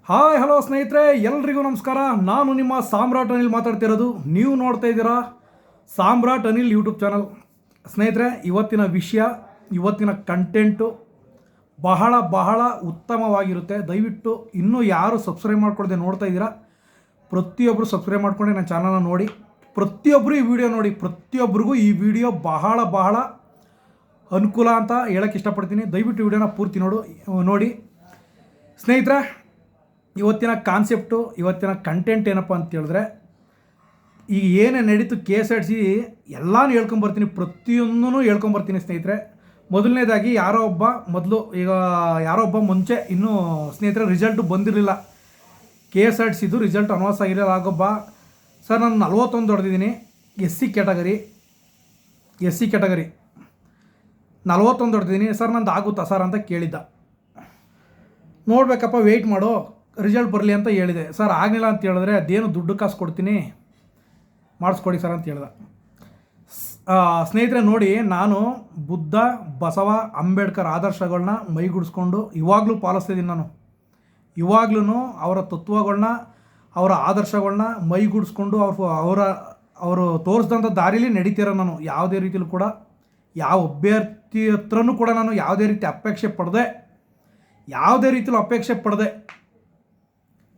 Hi hello ಸ್ನೇಹಿತರೆ, ಎಲ್ರಿಗೂ ನಮಸ್ಕಾರ. ನಾನು ನಿಮ್ಮ ಸಾಮ್ರಾಟ್ ಅನಿಲ್ ಮಾತಾಡ್ತಿರೋದು. ನೀವು ನೋಡ್ತಾ ಇದ್ದೀರಾ ಸಾಮ್ರಾಟ್ ಅನಿಲ್ ಯೂಟ್ಯೂಬ್ ಚಾನಲ್. ಸ್ನೇಹಿತರೆ, ಇವತ್ತಿನ ವಿಷಯ, ಇವತ್ತಿನ ಕಂಟೆಂಟು ಬಹಳ ಬಹಳ ಉತ್ತಮವಾಗಿರುತ್ತೆ. ದಯವಿಟ್ಟು ಇನ್ನೂ ಯಾರು ಸಬ್ಸ್ಕ್ರೈಬ್ ಮಾಡ್ಕೊಳ್ದೆ ನೋಡ್ತಾ ಇದ್ದೀರಾ, ಪ್ರತಿಯೊಬ್ಬರು ಸಬ್ಸ್ಕ್ರೈಬ್ ಮಾಡ್ಕೊಂಡೆ ನನ್ನ ಚಾನಲ್ನ ನೋಡಿ. ಪ್ರತಿಯೊಬ್ಬರು ಈ ವಿಡಿಯೋ ನೋಡಿ. ಪ್ರತಿಯೊಬ್ಬರಿಗೂ ಈ ವಿಡಿಯೋ ಬಹಳ ಬಹಳ ಅನುಕೂಲ ಅಂತ ಹೇಳೋಕ್ಕೆ ಇಷ್ಟಪಡ್ತೀನಿ. ದಯವಿಟ್ಟು ವಿಡಿಯೋನ ಪೂರ್ತಿ ನೋಡಿ ಸ್ನೇಹಿತರೆ. ಇವತ್ತಿನ ಕಾನ್ಸೆಪ್ಟು, ಇವತ್ತಿನ ಕಂಟೆಂಟ್ ಏನಪ್ಪ ಅಂತ ಹೇಳಿದ್ರೆ, ಈಗ ಏನೇ ನಡೀತು KSRTC ಎಲ್ಲನೂ ಹೇಳ್ಕೊಂಬರ್ತೀನಿ, ಪ್ರತಿಯೊಂದೂ ಹೇಳ್ಕೊಂಬರ್ತೀನಿ ಸ್ನೇಹಿತರೆ. ಮೊದಲನೇದಾಗಿ ಯಾರೋ ಒಬ್ಬ ಮುಂಚೆ ಇನ್ನೂ ಸ್ನೇಹಿತರೆ ರಿಸಲ್ಟು ಬಂದಿರಲಿಲ್ಲ. KSRTCದು ರಿಸಲ್ಟ್ ಅನೌನ್ಸ್ ಆಗಿರಲಿಲ್ಲ. ಆಗೊಬ್ಬ ಸರ್ ನಾನು 41 ಹೊಡೆದಿದ್ದೀನಿ, SC ಕ್ಯಾಟಗರಿ 41 ಹೊಡೆದಿದ್ದೀನಿ ಸರ್, ನಂದು ಆಗುತ್ತಾ ಸರ್ ಅಂತ ಕೇಳಿದ್ದ. ನೋಡಬೇಕಪ್ಪ, ವೆಯ್ಟ್ ಮಾಡು, ರಿಸಲ್ಟ್ ಬರಲಿ ಅಂತ ಹೇಳಿದೆ. ಸರ್ ಆಗಲಿಲ್ಲ ಅಂತ ಹೇಳಿದ್ರೆ ಅದೇನು ದುಡ್ಡು ಕಾಸು ಕೊಡ್ತೀನಿ, ಮಾಡಿಸ್ಕೊಡಿ ಸರ್ ಅಂತ ಹೇಳ್ದ. ಸ್ನೇಹಿತರೆ ನೋಡಿ, ನಾನು ಬುದ್ಧ, ಬಸವ, ಅಂಬೇಡ್ಕರ್ ಆದರ್ಶಗಳನ್ನ ಮೈಗೂಡಿಸ್ಕೊಂಡು ಇವಾಗಲೂ ಪಾಲಿಸ್ತಿದ್ದೀನಿ. ನಾನು ಇವಾಗ್ಲೂ ಅವರ ತತ್ವಗಳನ್ನ, ಅವರ ಆದರ್ಶಗಳನ್ನ ಮೈಗೂಡಿಸ್ಕೊಂಡು ಅವರು ತೋರಿಸಿದಂಥ ದಾರಿಲಿ ನಡೀತಿರೋ ನಾನು. ಯಾವುದೇ ರೀತಿಲೂ ಕೂಡ ಯಾವ ಅಭ್ಯರ್ಥಿ ಹತ್ರನೂ ಕೂಡ ನಾನು ಯಾವುದೇ ರೀತಿ ಅಪೇಕ್ಷೆ ಪಡದೆ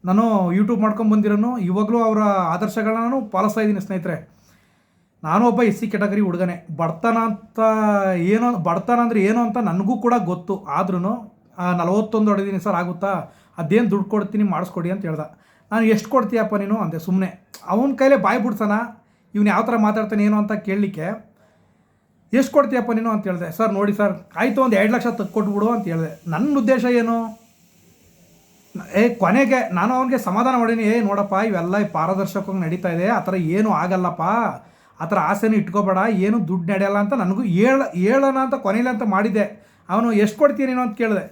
ನಾನು ಯೂಟ್ಯೂಬ್ ಮಾಡ್ಕೊಂಡು ಬಂದಿರೋನು. ಇವಾಗಲೂ ಅವರ ಆದರ್ಶಗಳನ್ನ ನಾನು ಪಾಲಿಸ್ತಾ ಇದ್ದೀನಿ ಸ್ನೇಹಿತರೆ. ನಾನು ಒಬ್ಬ SC ಕ್ಯಾಟಗರಿ ಹುಡುಗನೇ. ಬಡತನ ಅಂದರೆ ಏನು ಅಂತ ನನಗೂ ಕೂಡ ಗೊತ್ತು. ಆದ್ರೂ 41 ಹೊಡೆದೀನಿ ಸರ್, ಆಗುತ್ತಾ, ಅದೇನು ದುಡ್ಡು ಕೊಡ್ತೀನಿ, ಮಾಡಿಸ್ಕೊಡಿ ಅಂತ ಹೇಳ್ದ. ನಾನು ಎಷ್ಟು ಕೊಡ್ತೀಯಪ್ಪ ನೀನು ಅಂದೆ. ಸುಮ್ಮನೆ ಅವನ ಕೈಲೇ ಬಾಯಿ ಬಿಡ್ಸೋಣ, ಇವನು ಯಾವ ಥರ ಮಾತಾಡ್ತಾನೆ ಏನು ಅಂತ ಕೇಳಲಿಕ್ಕೆ, ಎಷ್ಟು ಕೊಡ್ತೀಯಪ್ಪ ನೀನು ಅಂತ ಹೇಳಿದೆ. ಸರ್ ನೋಡಿ ಸರ್, ಆಯಿತು, ಒಂದು 2 ಲಕ್ಷ ಕೊಟ್ಬಿಡು ಅಂತ ಹೇಳಿದೆ. ನನ್ನ ಉದ್ದೇಶ ಏನು, ಕೊನೆಗೆ ನಾನು ಅವನಿಗೆ ಸಮಾಧಾನ ಮಾಡೀನಿ. ನೋಡಪ್ಪ, ಇವೆಲ್ಲ ಪಾರದರ್ಶಕವಾಗಿ ನಡೀತಾ ಇದೆ, ಆ ಥರ ಏನೂ ಆಗಲ್ಲಪ್ಪ, ಆ ಥರ ಆಸೆನೂ ಇಟ್ಕೋಬೇಡ, ಏನು ದುಡ್ಡು ನಡೆಯಲ್ಲ ಅಂತ ನನಗೂ ಹೇಳೋಣ ಅಂತ ಕೊನೆಯಲ್ಲಿ ಅಂತ ಮಾಡಿದ್ದೆ. ಅವನು ಎಷ್ಟು ಕೊಡ್ತೀನಿ ನೀನು ಅಂತ ಕೇಳಿದೆ.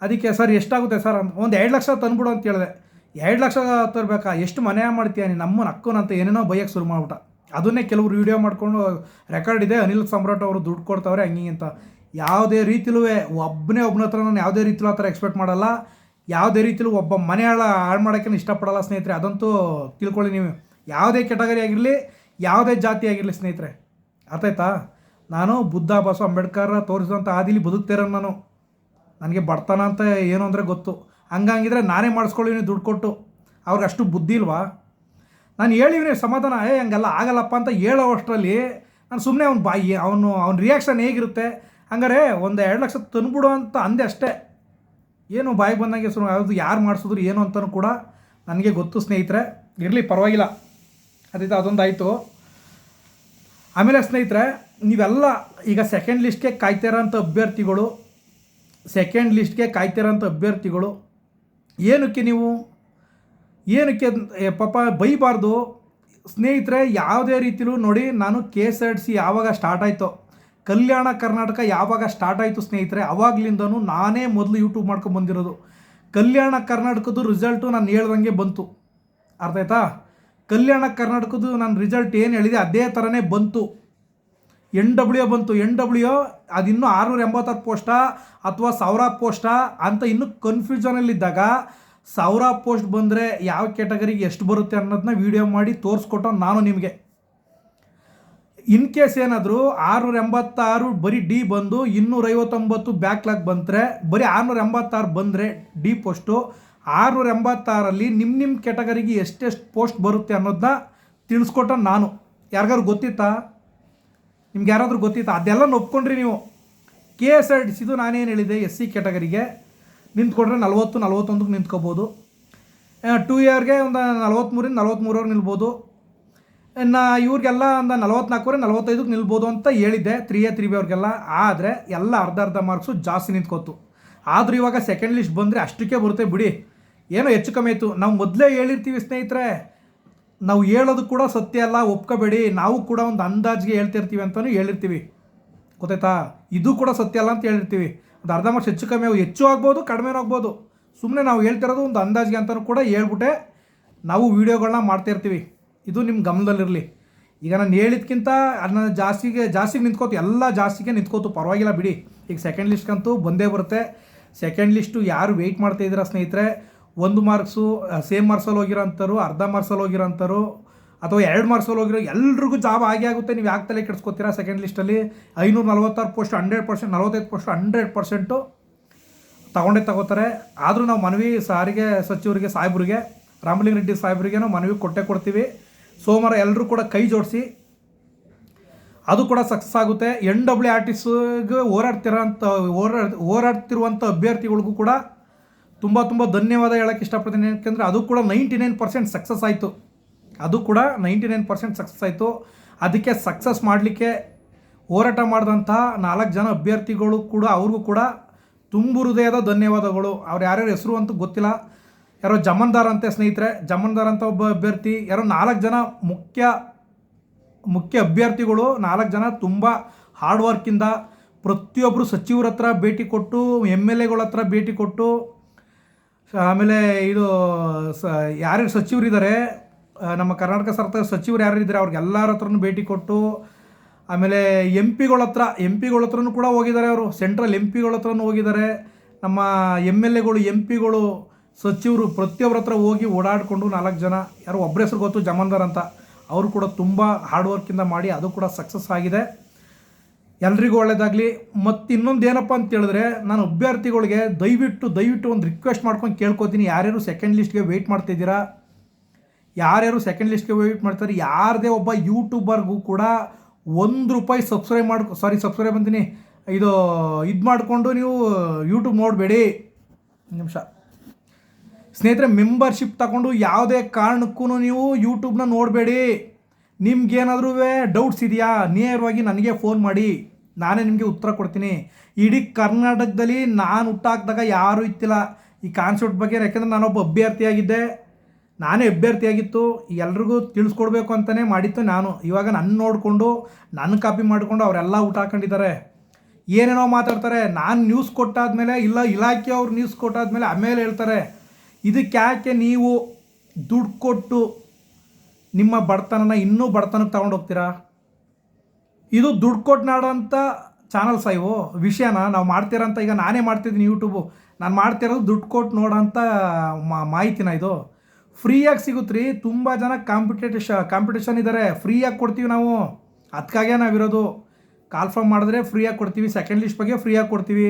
ಅದಕ್ಕೆ ಸರ್ ಎಷ್ಟಾಗುತ್ತೆ ಸರ್ ಅಂತ, ಒಂದು 2 ಲಕ್ಷ ತಂದ್ಬಿಡು ಅಂತ ಹೇಳಿದೆ. 2 ಲಕ್ಷ ತರಬೇಕಾ, ಎಷ್ಟು ಮನೆ ಮಾಡ್ತೀಯ ನೀನು, ನಮ್ಮನ್ನು ಅಕ್ಕನಂತ ಏನೇನೋ ಬೈಯಕ್ಕೆ ಶುರು ಮಾಡ್ಬಿಟ್ಟ. ಅದನ್ನೇ ಕೆಲವರು ವೀಡಿಯೋ ಮಾಡಿಕೊಂಡು ರೆಕಾರ್ಡ್ ಇದೆ, ಅನಿಲ್ ಸಾಮ್ರಾಟ್ ಅವರು ದುಡ್ಡು ಕೊಡ್ತಾವ್ರೆ ಹಂಗೆ ಅಂತ. ಯಾವುದೇ ರೀತಿಲೂ ಒಬ್ಬನ ಹತ್ರ ನಾನು ಯಾವುದೇ ರೀತಿಲೂ ಆ ಥರ ಎಕ್ಸ್ಪೆಕ್ಟ್ ಮಾಡಲ್ಲ. ಯಾವುದೇ ರೀತಿಲೂ ಒಬ್ಬ ಮನೆ ಹಾಳು ಮಾಡೋಕ್ಕೆ ಇಷ್ಟಪಡಲ್ಲ ಸ್ನೇಹಿತರೆ. ಅದಂತೂ ತಿಳ್ಕೊಳ್ಳಿ ನೀವು. ಯಾವುದೇ ಕ್ಯಾಟಗರಿ ಆಗಿರಲಿ, ಯಾವುದೇ ಜಾತಿ ಆಗಿರಲಿ ಸ್ನೇಹಿತರೆ, ಅರ್ಥ ಆಯ್ತಾ. ನಾನು ಬುದ್ಧ, ಬಸವ, ಅಂಬೇಡ್ಕರ್ ತೋರಿಸಿದಂಥ ಹಾದಿಲಿ ಬದುಕ್ತಿರೋ ನಾನು. ನನಗೆ ಬಡತನ ಅಂತ ಏನು ಅಂದರೆ ಗೊತ್ತು. ಹಂಗಿದ್ರೆ ನಾನೇ ಮಾಡಿಸ್ಕೊಳ್ಳಿನಿ ದುಡ್ಡು ಕೊಟ್ಟು. ಅವ್ರಿಗೆ ಅಷ್ಟು ಬುದ್ಧಿ ಇಲ್ವಾ? ನಾನು ಹೇಳಿವ್ರಿ ಸಮಾಧಾನ, ಹಂಗೆಲ್ಲ ಆಗಲ್ಲಪ್ಪ ಅಂತ ಹೇಳೋ ಅಷ್ಟರಲ್ಲಿ ನಾನು ಸುಮ್ಮನೆ ಅವನ ರಿಯಾಕ್ಷನ್ ಹೇಗಿರುತ್ತೆ, ಹಂಗಾರೆ ಒಂದು 2 ಲಕ್ಷ ತಂದ್ಬಿಡು ಅಂತ ಅಂದೆ ಅಷ್ಟೇ. ಏನು ಬಾಯಿಗೆ ಬಂದಂಗೆ ಯಾವುದು ಯಾರು ಮಾಡಿಸಿದ್ರು ಏನು ಅಂತಲೂ ಕೂಡ ನನಗೆ ಗೊತ್ತು ಸ್ನೇಹಿತರೆ. ಇರಲಿ, ಪರವಾಗಿಲ್ಲ, ಅದೊಂದಾಯಿತು. ಆಮೇಲೆ ಸ್ನೇಹಿತರೆ, ನೀವೆಲ್ಲ ಈಗ ಸೆಕೆಂಡ್ ಲಿಸ್ಟ್ಗೆ ಕಾಯ್ತಿರೋಂಥ ಅಭ್ಯರ್ಥಿಗಳು ಏನಕ್ಕೆ ಪಾಪ ಬೈಬಾರ್ದು ಸ್ನೇಹಿತರೆ. ಯಾವುದೇ ರೀತಿಲೂ ನೋಡಿ, ನಾನು KSRTC ಯಾವಾಗ ಸ್ಟಾರ್ಟ್ ಆಯಿತೋ, ಕಲ್ಯಾಣ ಕರ್ನಾಟಕ ಯಾವಾಗ ಸ್ಟಾರ್ಟ್ ಆಯಿತು ಸ್ನೇಹಿತರೆ, ಆವಾಗಲಿಂದನೂ ನಾನೇ ಮೊದಲು ಯೂಟ್ಯೂಬ್ ಮಾಡ್ಕೊಂಡು ಬಂದಿರೋದು. ಕಲ್ಯಾಣ ಕರ್ನಾಟಕದ ರಿಸಲ್ಟು ನಾನು ಹೇಳ್ದಂಗೆ ಬಂತು, ಅರ್ಥ ಆಯ್ತಾ. ಕಲ್ಯಾಣ ಕರ್ನಾಟಕದ್ದು ನಾನು ರಿಸಲ್ಟ್ ಏನು ಹೇಳಿದೆ ಅದೇ ಥರನೇ ಬಂತು. NW ಬಂತು. NW ಅದಿನ್ನೂ 686 ಪೋಸ್ಟಾ ಅಥವಾ 1000 ಪೋಸ್ಟಾ ಅಂತ ಇನ್ನೂ ಕನ್ಫ್ಯೂಷನಲ್ಲಿದ್ದಾಗ, 1000 ಪೋಸ್ಟ್ ಬಂದರೆ ಯಾವ ಕ್ಯಾಟಗರಿಗೆ ಎಷ್ಟು ಬರುತ್ತೆ ಅನ್ನೋದನ್ನ ವೀಡಿಯೋ ಮಾಡಿ ತೋರಿಸ್ಕೊಟ್ಟೋ ನಾನು ನಿಮಗೆ. ಇನ್ ಕೇಸ್ ಏನಾದರೂ 686 ಬರೀ D ಬಂದು 259 ಬ್ಯಾಕ್ಲಾಗ್ ಬಂದರೆ, ಬರೀ 686 ಬಂದರೆ D ಪೋಸ್ಟು, 686ರಲ್ಲಿ ನಿಮ್ಮ ಕ್ಯಾಟಗರಿಗೆ ಎಷ್ಟೆಷ್ಟು ಪೋಸ್ಟ್ ಬರುತ್ತೆ ಅನ್ನೋದನ್ನ ತಿಳಿಸ್ಕೊಟ್ಟೋ ನಾನು. ಯಾರಿಗಾದ್ರು ಗೊತ್ತಿತ್ತಾ? ನಿಮ್ಗೆ ಯಾರಾದರೂ ಗೊತ್ತಿತ್ತಾ? ಅದೆಲ್ಲ ಒಪ್ಕೊಂಡ್ರಿ ನೀವು. KSRTCದು ನಾನೇನು ಹೇಳಿದೆ, SC ಕ್ಯಾಟಗರಿಗೆ ನಿಂತ್ಕೊಂಡ್ರೆ 40-41ಕ್ಕೆ ನಿಂತ್ಕೋಬೋದು. 2 ಇಯರ್ಗೆ ಒಂದು 43-43 ನಿಲ್ಬೋದು. ಇನ್ನು ಇವ್ರಿಗೆಲ್ಲ ಒಂದು 44-45ಕ್ಕೆ ನಿಲ್ಬೋದು ಅಂತ ಹೇಳಿದ್ದೆ, 3A 3B ಅವ್ರಿಗೆಲ್ಲ. ಆದರೆ ಎಲ್ಲ ಅರ್ಧ ಮಾರ್ಕ್ಸು ಜಾಸ್ತಿ ನಿಂತ್ಕೋತು. ಆದರೂ ಇವಾಗ ಸೆಕೆಂಡ್ ಲಿಸ್ಟ್ ಬಂದರೆ ಅಷ್ಟಕ್ಕೆ ಬರುತ್ತೆ ಬಿಡಿ, ಏನೋ ಹೆಚ್ಚು ಕಮ್ಮಿ ಆಯಿತು. ನಾವು ಮೊದಲೇ ಹೇಳಿರ್ತೀವಿ ಸ್ನೇಹಿತರೆ, ನಾವು ಹೇಳೋದು ಕೂಡ ಸತ್ಯ ಅಲ್ಲ, ಒಪ್ಕೋಬೇಡಿ. ನಾವು ಕೂಡ ಒಂದು ಅಂದಾಜಿಗೆ ಹೇಳ್ತಿರ್ತೀವಿ ಅಂತಲೂ ಹೇಳಿರ್ತೀವಿ, ಗೊತ್ತಾಯ್ತಾ. ಇದು ಕೂಡ ಸತ್ಯ ಅಲ್ಲ ಅಂತ ಹೇಳಿರ್ತೀವಿ. ಒಂದು ಅರ್ಧ ಮಾರ್ಕ್ಸ್ ಹೆಚ್ಚು ಕಮ್ಮಿ ಹೆಚ್ಚು ಆಗ್ಬೋದು, ಕಡಿಮೆನೂ ಆಗ್ಬೋದು. ಸುಮ್ಮನೆ ನಾವು ಹೇಳ್ತಿರೋದು ಒಂದು ಅಂದಾಜಿಗೆ ಅಂತಲೂ ಕೂಡ ಹೇಳ್ಬಿಟ್ಟೆ ನಾವು ವೀಡಿಯೋಗಳನ್ನ ಮಾಡ್ತಾಯಿರ್ತೀವಿ. ಇದು ನಿಮ್ಮ ಗಮನದಲ್ಲಿರಲಿ. ಈಗ ನಾನು ಹೇಳಿದ್ಕಿಂತ ಅದನ್ನ ಜಾಸ್ತಿಗೆ ನಿಂತ್ಕೋತು, ಎಲ್ಲ ಜಾಸ್ತಿಗೆ ನಿಂತ್ಕೋತು, ಪರವಾಗಿಲ್ಲ ಬಿಡಿ. ಈಗ ಸೆಕೆಂಡ್ ಲಿಸ್ಟ್ಗಂತೂ ಬಂದೇ ಬರುತ್ತೆ. ಸೆಕೆಂಡ್ ಲಿಸ್ಟು ಯಾರು ವೆಯ್ಟ್ ಮಾಡ್ತಾಯಿದ್ದೀರಾ ಸ್ನೇಹಿತರೆ, 1 ಮಾರ್ಕ್ಸು ಸೇಮ್ ಮಾರ್ಕ್ಸಲ್ಲಿ ಹೋಗಿರೋಂಥವ್ರು, ಅರ್ಧ ಮಾರ್ಕ್ಸಲ್ಲಿ ಹೋಗಿರೋಂಥವ್ರು, ಅಥವಾ 2 ಮಾರ್ಕ್ಸಲ್ಲಿ ಹೋಗಿರೋ ಎಲ್ರಿಗೂ ಜಾಬ್ ಆಗೇ ಆಗುತ್ತೆ. ನೀವು ಯಾಕೆ ತಲೆ ಕೆಡಿಸ್ಕೊತೀರಾ? ಸೆಕೆಂಡ್ ಲಿಸ್ಟಲ್ಲಿ 546 ಪೋಸ್ಟ್ 100%, 45 ಪೋಸ್ಟ್ 100% ತಗೊಂಡೇ ತಗೋತಾರೆ. ಆದರೂ ನಾವು ಮನವಿ ಸಾರಿಗೆ ಸಚಿವರಿಗೆ, ಸಾಹೇಬ್ರಿಗೆ, ರಾಮಲಿಂಗ ರೆಡ್ಡಿ ಸಾಹೇಬ್ರಿಗೆ ನಾವು ಮನವಿ ಕೊಡ್ತೀವಿ. ಸೋಮವಾರ ಎಲ್ಲರೂ ಕೂಡ ಕೈ ಜೋಡಿಸಿ, ಅದು ಕೂಡ ಸಕ್ಸಸ್ ಆಗುತ್ತೆ. NWRTSಗೆ ಹೋರಾಡ್ತಿರುವಂಥ ಅಭ್ಯರ್ಥಿಗಳಿಗೂ ಕೂಡ ತುಂಬ ಧನ್ಯವಾದ ಹೇಳೋಕ್ಕೆ ಇಷ್ಟಪಡ್ತೀನಿ. ಯಾಕೆಂದರೆ ಅದು ಕೂಡ 99% ಸಕ್ಸಸ್ ಆಯಿತು. ಅದು ಕೂಡ 99% ಸಕ್ಸಸ್ ಆಯಿತು. ಅದಕ್ಕೆ ಸಕ್ಸಸ್ ಮಾಡಲಿಕ್ಕೆ ಹೋರಾಟ ಮಾಡಿದಂತಹ 4 ಜನ ಅಭ್ಯರ್ಥಿಗಳು ಕೂಡ, ಅವ್ರಿಗೂ ಕೂಡ ತುಂಬ ಹೃದಯದ ಧನ್ಯವಾದಗಳು. ಅವ್ರು ಯಾರ್ಯಾರ ಹೆಸರು ಅಂತ ಗೊತ್ತಿಲ್ಲ. ಯಾರೋ ಜಮನ್ದಾರ್ ಅಂತೆ ಸ್ನೇಹಿತರೆ, ಜಮನ್ದಾರ್ ಅಂತ ಒಬ್ಬ ಅಭ್ಯರ್ಥಿ, ಯಾರೋ 4 ಜನ ಮುಖ್ಯ ಅಭ್ಯರ್ಥಿಗಳು, 4 ಜನ ತುಂಬ ಹಾರ್ಡ್ ವರ್ಕಿಂದ ಪ್ರತಿಯೊಬ್ಬರು ಸಚಿವರ ಹತ್ರ ಭೇಟಿ ಕೊಟ್ಟು, MLAಗಳ ಹತ್ರ ಭೇಟಿ ಕೊಟ್ಟು, ಆಮೇಲೆ ಇದು ಯಾರ್ಯಾರು ಸಚಿವರಿದ್ದಾರೆ, ನಮ್ಮ ಕರ್ನಾಟಕ ಸರ್ಕಾರದ ಸಚಿವರು ಯಾರಿದ್ದಾರೆ ಅವ್ರಿಗೆಲ್ಲರ ಹತ್ರನೂ ಭೇಟಿ ಕೊಟ್ಟು, ಆಮೇಲೆ MP ಗಳ ಹತ್ರನೂ ಕೂಡ ಹೋಗಿದ್ದಾರೆ. ಅವರು ಸೆಂಟ್ರಲ್ MP ಗಳ ಹತ್ರನೂ ಹೋಗಿದ್ದಾರೆ. ನಮ್ಮ MLAಗಳು, MP ಗಳು, ಸಚಿವರು ಪ್ರತಿಯೊಬ್ಬರ ಹತ್ರ ಹೋಗಿ ಓಡಾಡಿಕೊಂಡು 4 ಜನ, ಯಾರೋ ಒಬ್ಬರ ಹೆಸರು ಗೊತ್ತು, ಜಮನ್ದಾರ್ ಅಂತ, ಅವರು ಕೂಡ ತುಂಬ ಹಾರ್ಡ್ ವರ್ಕಿಂದ ಮಾಡಿ ಅದು ಕೂಡ ಸಕ್ಸಸ್ ಆಗಿದೆ. ಎಲ್ರಿಗೂ ಒಳ್ಳೆಯದಾಗಲಿ. ಮತ್ತು ಇನ್ನೊಂದು ಏನಪ್ಪ ಅಂತ ಹೇಳಿದ್ರೆ, ನಾನು ಅಭ್ಯರ್ಥಿಗಳಿಗೆ ದಯವಿಟ್ಟು ಒಂದು ರಿಕ್ವೆಸ್ಟ್ ಮಾಡ್ಕೊಂಡು ಕೇಳ್ಕೊತೀನಿ. ಯಾರ್ಯಾರು ಸೆಕೆಂಡ್ ಲಿಸ್ಟ್ಗೆ ವೆಯ್ಟ್ ಮಾಡ್ತಿದ್ದೀರಾ, ಯಾರ್ಯಾರು ಸೆಕೆಂಡ್ ಲಿಸ್ಟ್ಗೆ ವೆಯ್ಟ್ ಮಾಡ್ತಾರೆ, ಯಾರದೇ ಒಬ್ಬ ಯೂಟ್ಯೂಬರ್ಗೂ ಕೂಡ ₹1 ಸಬ್ಸ್ಕ್ರೈಬ್ ಅಂತೀನಿ, ಇದು ಮಾಡಿಕೊಂಡು ನೀವು ಯೂಟ್ಯೂಬ್ ನೋಡಬೇಡಿ. ನಿಮಿಷ ಸ್ನೇಹಿತರೆ, ಮೆಂಬರ್ಶಿಪ್ ತಗೊಂಡು ಯಾವುದೇ ಕಾರಣಕ್ಕೂ ನೀವು ಯೂಟ್ಯೂಬ್ನ ನೋಡಬೇಡಿ. ನಿಮ್ಗೇನಾದ್ರೂ ಡೌಟ್ಸ್ ಇದೆಯಾ, ನೇರವಾಗಿ ನನಗೆ ಫೋನ್ ಮಾಡಿ, ನಾನೇ ನಿಮಗೆ ಉತ್ತರ ಕೊಡ್ತೀನಿ. ಇಡೀ ಕರ್ನಾಟಕದಲ್ಲಿ ನಾನು ಹುಟ್ಟಾಕಿದಾಗ ಯಾರೂ ಇತ್ತಿಲ್ಲ ಈ ಕಾನ್ಸೆಪ್ಟ್ ಬಗ್ಗೆ. ಯಾಕೆಂದರೆ ನಾನೊಬ್ಬ ನಾನೇ ಅಭ್ಯರ್ಥಿಯಾಗಿತ್ತು, ಎಲ್ರಿಗೂ ತಿಳಿಸ್ಕೊಡ್ಬೇಕು ಅಂತಲೇ ಮಾಡಿತ್ತು ನಾನು. ಇವಾಗ ನನ್ನ ನೋಡಿಕೊಂಡು, ನನ್ನ ಕಾಪಿ ಮಾಡಿಕೊಂಡು ಅವರೆಲ್ಲ ಊಟ ಹಾಕೊಂಡಿದ್ದಾರೆ, ಏನೇನೋ ಮಾತಾಡ್ತಾರೆ. ನಾನು ನ್ಯೂಸ್ ಕೊಟ್ಟಾದ್ಮೇಲೆ, ಇಲ್ಲ ಇಲಾಖೆಯವ್ರು ನ್ಯೂಸ್ ಕೊಟ್ಟಾದ್ಮೇಲೆ ಆಮೇಲೆ ಹೇಳ್ತಾರೆ. ಇದಕ್ಕೆ ಯಾಕೆ ನೀವು ದುಡ್ಡು ಕೊಟ್ಟು ನಿಮ್ಮ ಬಡತನನ ಇನ್ನೂ ಬಡತನಕ್ಕೆ ತಗೊಂಡೋಗ್ತೀರಾ? ಇದು ದುಡ್ಡು ಕೊಟ್ಟು ನಾಡೋಂಥ ಚಾನಲ್ಸ ಇವು. ವಿಷಯನ ನಾವು ಮಾಡ್ತಿರೋಂಥ, ಈಗ ನಾನೇ ಮಾಡ್ತಿದ್ದೀನಿ ಯೂಟ್ಯೂಬು, ನಾನು ಮಾಡ್ತಿರೋದು ದುಡ್ಡು ಕೊಟ್ಟು ನೋಡೋಂಥ ಮಾಹಿತಿನ. ಇದು ಫ್ರೀಯಾಗಿ ಸಿಗುತ್ತೆ ರೀ. ತುಂಬ ಜನ ಕಾಂಪಿಟೇಷನ್ ಇದ್ದಾರೆ, ಫ್ರೀಯಾಗಿ ಕೊಡ್ತೀವಿ ನಾವು. ಅದಕ್ಕಾಗೆ ನಾವಿರೋದು. ಕಾಲ್ಫಾರ್ಮ್ ಮಾಡಿದ್ರೆ ಫ್ರೀಯಾಗಿ ಕೊಡ್ತೀವಿ, ಸೆಕೆಂಡ್ ಲಿಸ್ಟ್ ಬಗ್ಗೆ ಫ್ರೀಯಾಗಿ ಕೊಡ್ತೀವಿ.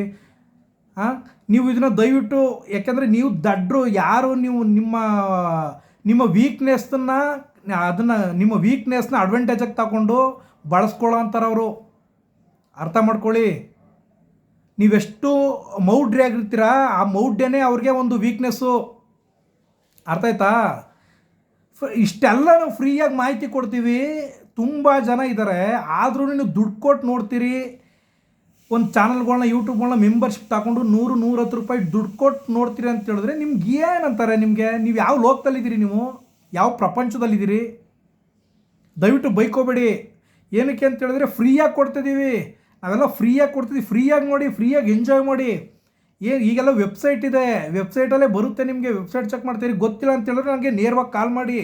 ನೀವು ಇದನ್ನು ದಯವಿಟ್ಟು, ಯಾಕೆಂದರೆ ನೀವು ದಡ್ರು ಯಾರು, ನೀವು ನಿಮ್ಮ ನಿಮ್ಮ ವೀಕ್ನೆಸ್ನ ಅಡ್ವಾಂಟೇಜಾಗಿ ತಗೊಂಡು ಬಳಸ್ಕೊಳ್ಳೋ ಅಂತಾರವರು. ಅರ್ಥ ಮಾಡ್ಕೊಳ್ಳಿ. ನೀವೆಷ್ಟು ಮೌಢ್ಯ ಆಗಿರ್ತೀರ, ಆ ಮೌಢ್ಯನೇ ಅವ್ರಿಗೆ ಒಂದು ವೀಕ್ನೆಸ್ಸು. ಅರ್ಥ ಆಯ್ತಾ? ಇಷ್ಟೆಲ್ಲ ನಾವು ಫ್ರೀಯಾಗಿ ಮಾಹಿತಿ ಕೊಡ್ತೀವಿ. ತುಂಬ ಜನ ಇದ್ದಾರೆ, ಆದರೂ ನೀವು ದುಡ್ಡು ಕೊಟ್ಟು ನೋಡ್ತೀರಿ. ಒಂದು ಚಾನಲ್ಗಳನ್ನ, ಯೂಟ್ಯೂಬ್ಗಳನ್ನ ಮೆಂಬರ್ಶಿಪ್ ತಗೊಂಡು ₹100-110 ದುಡ್ಡು ಕೊಟ್ಟು ನೋಡ್ತೀರಿ ಅಂತ ಹೇಳಿದ್ರೆ ನಿಮ್ಗೆ ಏನಂತಾರೆ? ನೀವು ಯಾವ ಲೋಕದಲ್ಲಿದ್ದೀರಿ? ನೀವು ಯಾವ ಪ್ರಪಂಚದಲ್ಲಿದ್ದೀರಿ? ದಯವಿಟ್ಟು ಬೈಕೋಬೇಡಿ. ಏನಕ್ಕೆ ಅಂತ ಹೇಳಿದ್ರೆ ಫ್ರೀಯಾಗಿ ಕೊಡ್ತಿದ್ದೀವಿ, ನಾವೆಲ್ಲ ಫ್ರೀಯಾಗಿ ಕೊಡ್ತಿದ್ದೀವಿ. ಫ್ರೀಯಾಗಿ ನೋಡಿ, ಫ್ರೀಯಾಗಿ ಎಂಜಾಯ್ ಮಾಡಿ. ಈಗೆಲ್ಲ ವೆಬ್ಸೈಟ್ ಇದೆ, ವೆಬ್ಸೈಟಲ್ಲೇ ಬರುತ್ತೆ ನಿಮಗೆ. ವೆಬ್ಸೈಟ್ ಚೆಕ್ ಮಾಡ್ತೀರಿ. ಗೊತ್ತಿಲ್ಲ ಅಂತ ಹೇಳಿದ್ರೆ ನನಗೆ ನೇರವಾಗಿ ಕಾಲ್ ಮಾಡಿ.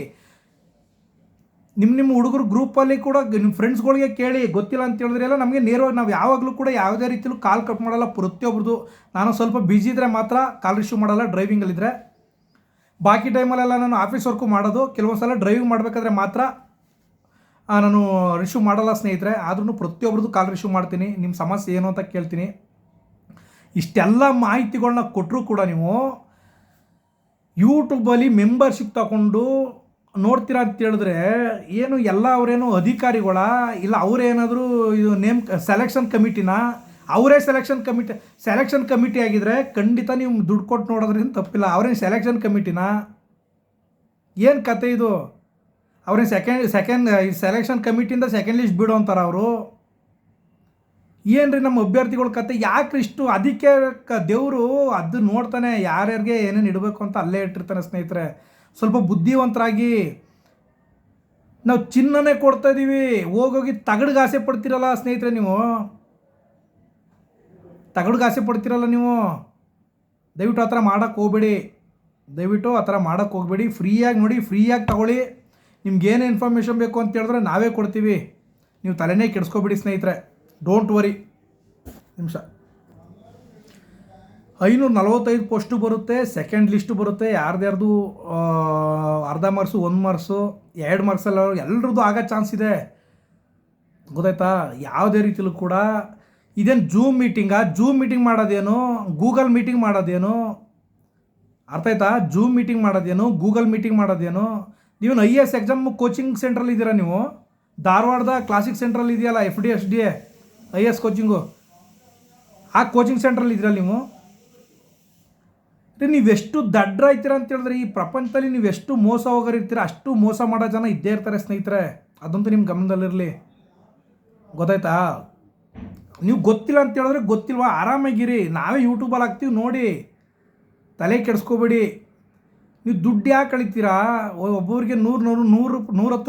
ನಿಮ್ಮ ಹುಡುಗರು ಗ್ರೂಪಲ್ಲಿ ಕೂಡ ನಿಮ್ಮ ಫ್ರೆಂಡ್ಸ್ಗಳಿಗೆ ಕೇಳಿ. ಗೊತ್ತಿಲ್ಲ ಅಂತ ಹೇಳಿದ್ರೆ ಎಲ್ಲ ನಮಗೆ ನೇರವಾಗಿ, ನಾವು ಯಾವಾಗಲೂ ಕೂಡ ಯಾವುದೇ ರೀತಿಯಲ್ಲೂ ಕಾಲ್ ಕಟ್ ಮಾಡಲ್ಲ ಪ್ರತಿಯೊಬ್ಬರದು. ನಾನು ಸ್ವಲ್ಪ ಬ್ಯುಸಿ ಇದ್ದರೆ ಮಾತ್ರ ಕಾಲ್ ರಿಸೀವ್ ಮಾಡಲ್ಲ, ಡ್ರೈವಿಂಗಲ್ಲಿದ್ದರೆ. ಬಾಕಿ ಟೈಮಲ್ಲೆಲ್ಲ ನಾನು ಆಫೀಸ್ ವರ್ಕು ಮಾಡೋದು. ಕೆಲವೊಂದು ಸಲ ಡ್ರೈವಿಂಗ್ ಮಾಡಬೇಕಾದ್ರೆ ಮಾತ್ರ ನಾನು ರಿಸೀವ್ ಮಾಡಲ್ಲ ಸ್ನೇಹಿತರೆ. ಆದ್ರೂ ಪ್ರತಿಯೊಬ್ಬರದು ಕಾಲ್ ರಿಸೀವ್ ಮಾಡ್ತೀನಿ, ನಿಮ್ಮ ಸಮಸ್ಯೆ ಏನು ಅಂತ ಕೇಳ್ತೀನಿ. ಇಷ್ಟೆಲ್ಲ ಮಾಹಿತಿಗಳನ್ನ ಕೊಟ್ಟರೂ ಕೂಡ ನೀವು ಯೂಟ್ಯೂಬಲ್ಲಿ ಮೆಂಬರ್ಶಿಪ್ ತಗೊಂಡು ನೋಡ್ತೀರಾ ಅಂತ ಹೇಳಿದ್ರೆ ಏನು, ಎಲ್ಲ ಅವರೇನು ಅಧಿಕಾರಿಗಳ, ಇಲ್ಲ ಅವರೇನಾದರೂ ಇದು ಸೆಲೆಕ್ಷನ್ ಕಮಿಟಿನ? ಅವರೇ ಸೆಲೆಕ್ಷನ್ ಕಮಿಟಿ ಆಗಿದ್ರೆ ಖಂಡಿತ ನೀವು ದುಡ್ಡು ಕೊಟ್ಟು ನೋಡೋದ್ರಿಂದ ತಪ್ಪಿಲ್ಲ. ಅವರೇನು ಸೆಲೆಕ್ಷನ್ ಕಮಿಟಿನ? ಏನು ಕತೆ ಇದು? ಅವ್ರೇನು ಸೆಲೆಕ್ಷನ್ ಕಮಿಟಿಯಿಂದ ಸೆಕೆಂಡ್ ಲಿಸ್ಟ್ ಬಿಡೋ ಅಂತಾರೆ ಅವರು. ಏನು ರೀ ನಮ್ಮ ಅಭ್ಯರ್ಥಿಗಳ ಕತೆ? ಯಾಕೆ ಇಷ್ಟು? ಅದಕ್ಕೆ ದೇವರು ಅದು ನೋಡ್ತಾನೆ, ಯಾರ್ಯಾರಿಗೆ ಏನೇನು ಇಡಬೇಕು ಅಂತ ಅಲ್ಲೇ ಇಟ್ಟಿರ್ತಾನೆ ಸ್ನೇಹಿತರೆ. ಸ್ವಲ್ಪ ಬುದ್ಧಿವಂತರಾಗಿ. ನಾವು ಚಿನ್ನನೇ ಕೊಡ್ತಾ ಇದ್ದೀವಿ, ಹೋಗೋಗಿ ತಗಡಿಗೆ ಆಸೆ ಪಡ್ತೀರಲ್ಲ ಸ್ನೇಹಿತರೆ. ನೀವು ತಗಡಿಗೆ ಆಸೆ ಪಡ್ತೀರಲ್ಲ ನೀವು. ದಯವಿಟ್ಟು ಆ ಥರ ಮಾಡೋಕ್ಕೆ ಹೋಗಬೇಡಿ. ಫ್ರೀಯಾಗಿ ನೋಡಿ, ಫ್ರೀಯಾಗಿ ತಗೊಳ್ಳಿ. ನಿಮ್ಗೇನು ಇನ್ಫಾರ್ಮೇಷನ್ ಬೇಕು ಅಂತ ಹೇಳಿದ್ರೆ ನಾವೇ ಕೊಡ್ತೀವಿ. ನೀವು ತಲೆನೇ ಕೆಡಿಸ್ಕೋಬೇಡಿ ಸ್ನೇಹಿತರೆ. Don't worry. ನಿಮಿಷ 545 ಪೋಸ್ಟು ಬರುತ್ತೆ, ಸೆಕೆಂಡ್ ಲಿಸ್ಟು ಬರುತ್ತೆ, ಯಾರ್ದ್ಯಾರ್ದು ಅರ್ಧ ಮಾರ್ಕ್ಸು, 1 ಮಾರ್ಕ್ಸು, 2 ಮಾರ್ಕ್ಸಲ್ಲ ಎಲ್ರದ್ದು ಆಗೋ ಚಾನ್ಸ್ ಇದೆ. ಗೊತ್ತಾಯ್ತಾ? ಯಾವುದೇ ರೀತಿಲೂ ಕೂಡ ಇದೇನು ಜೂಮ್ ಮೀಟಿಂಗ್ ಮಾಡೋದೇನು, ಗೂಗಲ್ ಮೀಟಿಂಗ್ ಮಾಡೋದೇನು, ಅರ್ಥ ಆಯ್ತಾ? ಜೂಮ್ ಮೀಟಿಂಗ್ ಮಾಡೋದೇನು, ಗೂಗಲ್ ಮೀಟಿಂಗ್ ಮಾಡೋದೇನು? ನೀವು IAS ಎಕ್ಸಾಮ್ ಕೋಚಿಂಗ್ ಸೆಂಟ್ರಲ್ಲಿ ಇದ್ದೀರಾ ನೀವು? ಧಾರವಾಡದ ಕ್ಲಾಸಿಕ್ ಸೆಂಟ್ರಲ್ಲಿ ಇದೆಯಲ್ಲ FD SDA IAS ಕೋಚಿಂಗು, ಆ ಕೋಚಿಂಗ್ ಸೆಂಟ್ರಲ್ಲಿ ಇದ್ದೀರಾ ನೀವು? ನೀವೆಷ್ಟು ದಡ್ರ ಇರ್ತೀರ ಅಂತ ಹೇಳಿದ್ರೆ ಈ ಪ್ರಪಂಚದಲ್ಲಿ ನೀವೆಷ್ಟು ಮೋಸ ಹೋಗೋರಿರ್ತೀರ ಅಷ್ಟು ಮೋಸ ಮಾಡೋ ಜನ ಇದ್ದೇ ಇರ್ತಾರೆ ಸ್ನೇಹಿತರೆ. ಅದಂತೂ ನಿಮ್ಮ ಗಮನದಲ್ಲಿರಲಿ. ಗೊತ್ತಾಯ್ತಾ? ನೀವು ಗೊತ್ತಿಲ್ಲ ಅಂತ ಹೇಳಿದ್ರೆ ಗೊತ್ತಿಲ್ವಾ, ಆರಾಮಾಗಿರಿ. ನಾವೇ ಯೂಟ್ಯೂಬಲ್ಲಿ ಹಾಕ್ತೀವಿ ನೋಡಿ, ತಲೆ ಕೆಡಿಸ್ಕೋಬೇಡಿ. ನೀವು ದುಡ್ಡು ಯಾಕೆ ಕಳಿತೀರಾ? ಒಬ್ಬೊಬ್ಬರಿಗೆ 110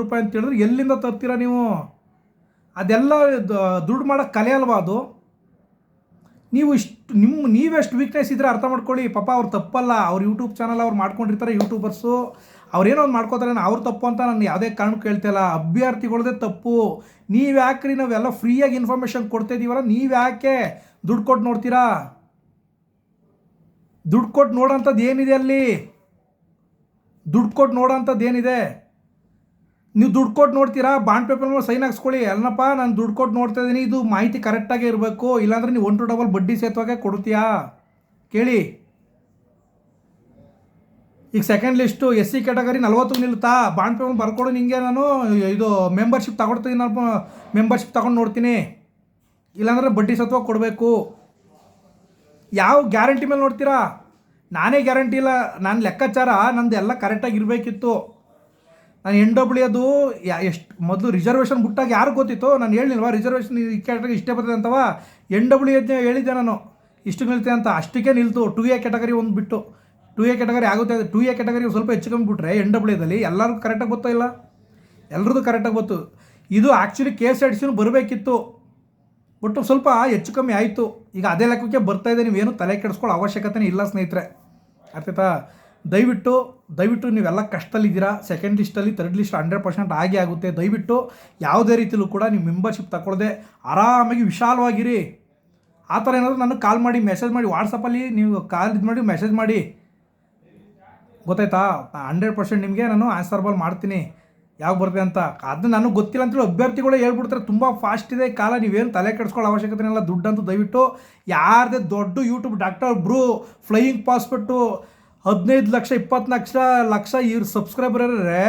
ರೂಪಾಯಿ ಅಂತ ಹೇಳಿದ್ರೆ ಎಲ್ಲಿಂದ ತರ್ತೀರಾ ನೀವು? ಅದೆಲ್ಲ ದುಡ್ಡು ಮಾಡೋಕ್ಕೆ ಕಲೆ ಅಲ್ವಾ ಅದು? ನೀವೆಷ್ಟು ವೀಕ್ನೆಸ್ ಇದ್ದರೆ ಅರ್ಥ ಮಾಡ್ಕೊಳ್ಳಿ. ಪಾಪ ಅವ್ರು ತಪ್ಪಲ್ಲ, ಅವ್ರು ಯೂಟ್ಯೂಬ್ ಚಾನಲ್ ಅವ್ರು ಮಾಡ್ಕೊಂಡಿರ್ತಾರೆ ಯೂಟ್ಯೂಬರ್ಸು, ಅವ್ರೇನೋ ಒಂದು ಮಾಡ್ಕೋತಾರೆ. ಅವ್ರು ತಪ್ಪು ಅಂತ ನಾನು ಯಾವುದೇ ಕಾರಣಕ್ಕೂ ಹೇಳ್ತಿಲ್ಲ, ಅಭ್ಯರ್ಥಿಗಳದೇ ತಪ್ಪು. ನೀವು ಯಾಕ್ರಿ ನಾವೆಲ್ಲ ಫ್ರೀಯಾಗಿ ಇನ್ಫಾರ್ಮೇಷನ್ ಕೊಡ್ತಾ ಇದ್ದೀವಲ್ಲ, ನೀವು ಯಾಕೆ ದುಡ್ಡು ಕೊಟ್ಟು ನೋಡ್ತೀರಾ? ದುಡ್ಡು ಕೊಟ್ಟು ನೋಡೋಂಥದ್ದು ಏನಿದೆ ಅಲ್ಲಿ? ದುಡ್ಡು ಕೊಟ್ಟು ನೋಡೋಂಥದ್ದು ಏನಿದೆ? ನೀವು ದುಡ್ಡು ಕೊಟ್ಟು ನೋಡ್ತೀರಾ, ಬಾಂಡ್ ಪೇಪರ್ ಮೇಲೆ ಸೈನ್ ಹಾಕ್ಸ್ಕೊಳ್ಳಿ. ಅಲ್ಲಪ್ಪ ನಾನು ದುಡ್ಡು ಕೊಟ್ಟು ನೋಡ್ತಾ ಇದ್ದೀನಿ, ಇದು ಮಾಹಿತಿ ಕರೆಕ್ಟಾಗೇ ಇರಬೇಕು, ಇಲ್ಲಾಂದ್ರೆ ನೀವು 1 to 2 ಬಡ್ಡಿ ಸೇತುವಾಗೆ ಕೊಡ್ತೀಯಾ? ಕೇಳಿ. ಈಗ ಸೆಕೆಂಡ್ ಲಿಸ್ಟು SC ಕ್ಯಾಟಗರಿ 40 ನಿಲ್ಲುತ್ತಾ? ಬಾಂಡ್ ಪೇಪರ್ ಬರ್ಕೊಡು, ನಿಂಗೆ ನಾನು ಇದು ಮೆಂಬರ್ಶಿಪ್ ತಗೊಳ್ತೀನಿ, ನಾನು ಮೆಂಬರ್ಶಿಪ್ ತಗೊಂಡು ನೋಡ್ತೀನಿ, ಇಲ್ಲಾಂದ್ರೆ ಬಡ್ಡಿ ಸತ್ವ ಕೊಡಬೇಕು. ಯಾವ ಗ್ಯಾರಂಟಿ ಮೇಲೆ ನೋಡ್ತೀರಾ? ನಾನೇ ಗ್ಯಾರಂಟಿ ಇಲ್ಲ, ನಾನು ಲೆಕ್ಕಾಚಾರ ನಂದು ಎಲ್ಲ ಕರೆಕ್ಟಾಗಿ ಇರಬೇಕಿತ್ತು. ನಾನು NW ಅದು ಎಷ್ಟು ಮೊದಲು ರಿಸರ್ವೇಷನ್ ಬಿಟ್ಟಾಗ ಯಾರು ಗೊತ್ತಿತ್ತು? ನಾನು ಹೇಳಿಲ್ವಾ ರಿಸರ್ವೇಷನ್ ಈ ಕ್ಯಾಟಗರಿ ಇಷ್ಟೇ ಬರ್ತದೆ ಅಂತವಾ? NW ಹೇಳಿದ್ದೆ ನಾನು, ಇಷ್ಟು ನಿಲ್ತೆ ಅಂತ. ಅಷ್ಟಕ್ಕೆ ನಿಲ್ತು. 2A ಕ್ಯಾಟಗರಿ ಒಂದು ಬಿಟ್ಟು 2A ಕ್ಯಾಟಗರಿ ಆಗುತ್ತೆ. 2A ಕ್ಯಾಟಗರಿ ಸ್ವಲ್ಪ ಹೆಚ್ಚು ಕಮ್ಮಿ ಬಿಟ್ಟರೆ NWದಲ್ಲಿ ಎಲ್ಲರಿಗೂ ಕರೆಕ್ಟಾಗಿ ಗೊತ್ತಾ ಇಲ್ಲ? ಎಲ್ಲರದ್ದು ಕರೆಕ್ಟಾಗಿ ಗೊತ್ತು. ಇದು ಆ್ಯಕ್ಚುಲಿ KSRTC ಬರಬೇಕಿತ್ತು, ಬಟ್ ಸ್ವಲ್ಪ ಹೆಚ್ಚು ಕಮ್ಮಿ ಆಯಿತು. ಈಗ ಅದೇ ಲೆಕ್ಕಕ್ಕೆ ಬರ್ತಾಯಿದೆ. ನೀವೇನು ತಲೆ ಕೆಡಿಸ್ಕೊಳ್ಳೋ ಅವಶ್ಯಕತೆ ಇಲ್ಲ ಸ್ನೇಹಿತರೆ. ಅರ್ಥಾಯ್ತಾ? ದಯವಿಟ್ಟು ನೀವೆಲ್ಲ ಕಷ್ಟದಲ್ಲಿದ್ದೀರಾ. ಸೆಕೆಂಡ್ ಲಿಸ್ಟಲ್ಲಿ, ಥರ್ಡ್ ಲಿಸ್ಟ್ 100% ಆಗೇ ಆಗುತ್ತೆ. ದಯವಿಟ್ಟು ಯಾವುದೇ ರೀತಿಲೂ ಕೂಡ ನೀವು ಮೆಂಬರ್ಶಿಪ್ ತಗೊಳ್ಳದೆ ಆರಾಮಾಗಿ ವಿಶಾಲವಾಗಿರಿ. ಆ ಥರ ಏನಾದರೂ ನನಗೆ ಕಾಲ್ ಮಾಡಿ, ಮೆಸೇಜ್ ಮಾಡಿ, ವಾಟ್ಸಪ್ಪಲ್ಲಿ ನೀವು ಕಾಲ್ ಮಾಡಿ ಮೆಸೇಜ್ ಮಾಡಿ. ಗೊತ್ತಾಯ್ತಾ? 100% ನಿಮಗೆ ನಾನು ಆನ್ಸರ್ಬಲ್ ಮಾಡ್ತೀನಿ ಯಾವಾಗ ಬರುತ್ತೆ ಅಂತ. ಅದು ನನಗೆ ಗೊತ್ತಿಲ್ಲ ಅಂತೇಳಿ ಅಭ್ಯರ್ಥಿಗಳೇ ಹೇಳ್ಬಿಡ್ತಾರೆ. ತುಂಬ ಫಾಸ್ಟ್ ಇದೆ ಕಾಲ, ನೀವೇನು ತಲೆ ಕೆಡಿಸ್ಕೊಳ್ಳೋ ಅವಶ್ಯಕತೆ ಇಲ್ಲ. ದುಡ್ಡಂತೂ ದಯವಿಟ್ಟು ಯಾರದೇ ದೊಡ್ಡ ಯೂಟ್ಯೂಬ್ ಡಾಕ್ಟರ್ ಬ್ರೂ ಫ್ಲೈಯಿಂಗ್ ಪಾಸ್ಬಿಟ್ಟು 15 ಲಕ್ಷ 20 ಲಕ್ಷ ಇವ್ರು ಸಬ್ಸ್ಕ್ರೈಬರ್ ಇರ್ರೆ,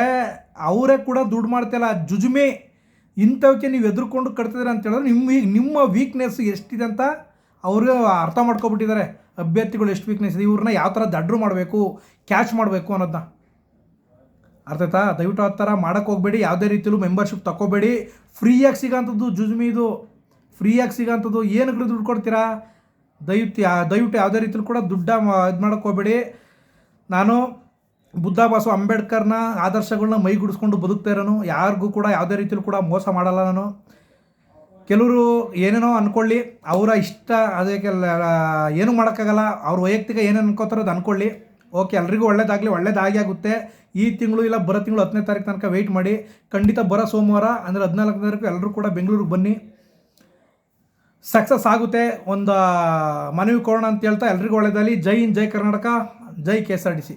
ಅವರೇ ಕೂಡ ದುಡ್ಡು ಮಾಡ್ತಾಯಿಲ್ಲ. ಜುಜುಮೆ ಇಂಥವಕ್ಕೆ ನೀವು ಎದುರ್ಕೊಂಡು ಕಟ್ತಿದ್ದೀರ ಅಂತ ಹೇಳಿದ್ರೆ ನಿಮ್ಮ ವೀಕ್ನೆಸ್ ಎಷ್ಟಿದೆ ಅಂತ ಅವರು ಅರ್ಥ ಮಾಡ್ಕೊಬಿಟ್ಟಿದ್ದಾರೆ. ಅಭ್ಯರ್ಥಿಗಳು ಎಷ್ಟು ವೀಕ್ನೆಸ್ ಇದೆ, ಇವ್ರನ್ನ ಯಾವ ಥರ ದಡ್ರು ಮಾಡಬೇಕು, ಕ್ಯಾಚ್ ಮಾಡಬೇಕು ಅನ್ನೋದನ್ನ. ಅರ್ಥ ಆಯ್ತಾ? ದಯವಿಟ್ಟು ಆ ಥರ ಮಾಡೋಕ್ಕೆ ಹೋಗಬೇಡಿ. ಯಾವುದೇ ರೀತಿಯಲ್ಲೂ ಮೆಂಬರ್ಶಿಪ್ ತಗೋಬೇಡಿ. ಫ್ರೀಯಾಗಿ ಸಿಗೋಂಥದ್ದು ಜುಜುಮಿ, ಇದು ಫ್ರೀಯಾಗಿ ಸಿಗೋಂಥದ್ದು. ಏನಕ್ಕೆ ದುಡ್ಡು ಕೊಡ್ತೀರಾ? ದಯವಿಟ್ಟು ಯಾವುದೇ ರೀತಿಯಲ್ಲೂ ಕೂಡ ದುಡ್ಡು ಇದು ಮಾಡೋಕ್ಕೆ ಹೋಗಬೇಡಿ. ನಾನು ಬುದ್ಧ ಬಾಸು ಅಂಬೇಡ್ಕರ್ನ ಆದರ್ಶಗಳನ್ನ ಮೈಗೂಡಿಸ್ಕೊಂಡು ಬದುಕ್ತಾ ಇರೋನು. ಯಾರಿಗೂ ಕೂಡ ಯಾವುದೇ ರೀತಿಯಲ್ಲೂ ಕೂಡ ಮೋಸ ಮಾಡಲ್ಲ ನಾನು. ಕೆಲವರು ಏನೇನೋ ಅಂದ್ಕೊಳ್ಳಿ, ಅವರ ಇಷ್ಟ, ಅದಕ್ಕೆ ಏನೂ ಮಾಡೋಕ್ಕಾಗಲ್ಲ. ಅವ್ರ ವೈಯಕ್ತಿಕ ಏನೇನು ಅನ್ಕೋತಾರೋ ಅದು ಅಂದ್ಕೊಳ್ಳಿ. ಓಕೆ, ಎಲ್ರಿಗೂ ಒಳ್ಳೇದಾಗಿ ಆಗುತ್ತೆ. ಈ ತಿಂಗಳು ಇಲ್ಲ ಬರೋ ತಿಂಗಳು 10ನೇ ತಾರೀಕು ತನಕ ವೆಯ್ಟ್ ಮಾಡಿ. ಖಂಡಿತ ಬರೋ ಸೋಮವಾರ ಅಂದರೆ 14ನೇ ತಾರೀಕು ಎಲ್ಲರೂ ಕೂಡ ಬೆಂಗಳೂರಿಗೆ ಬನ್ನಿ, ಸಕ್ಸಸ್ ಆಗುತ್ತೆ. ಒಂದು ಮನವಿ ಕೊಡೋಣ ಅಂತ ಹೇಳ್ತಾ ಎಲ್ರಿಗೂ ಒಳ್ಳೆಯದಾಗಲಿ. ಜೈ ಹಿಂದ್, ಜೈ ಕರ್ನಾಟಕ, ಜೈ KSRTC.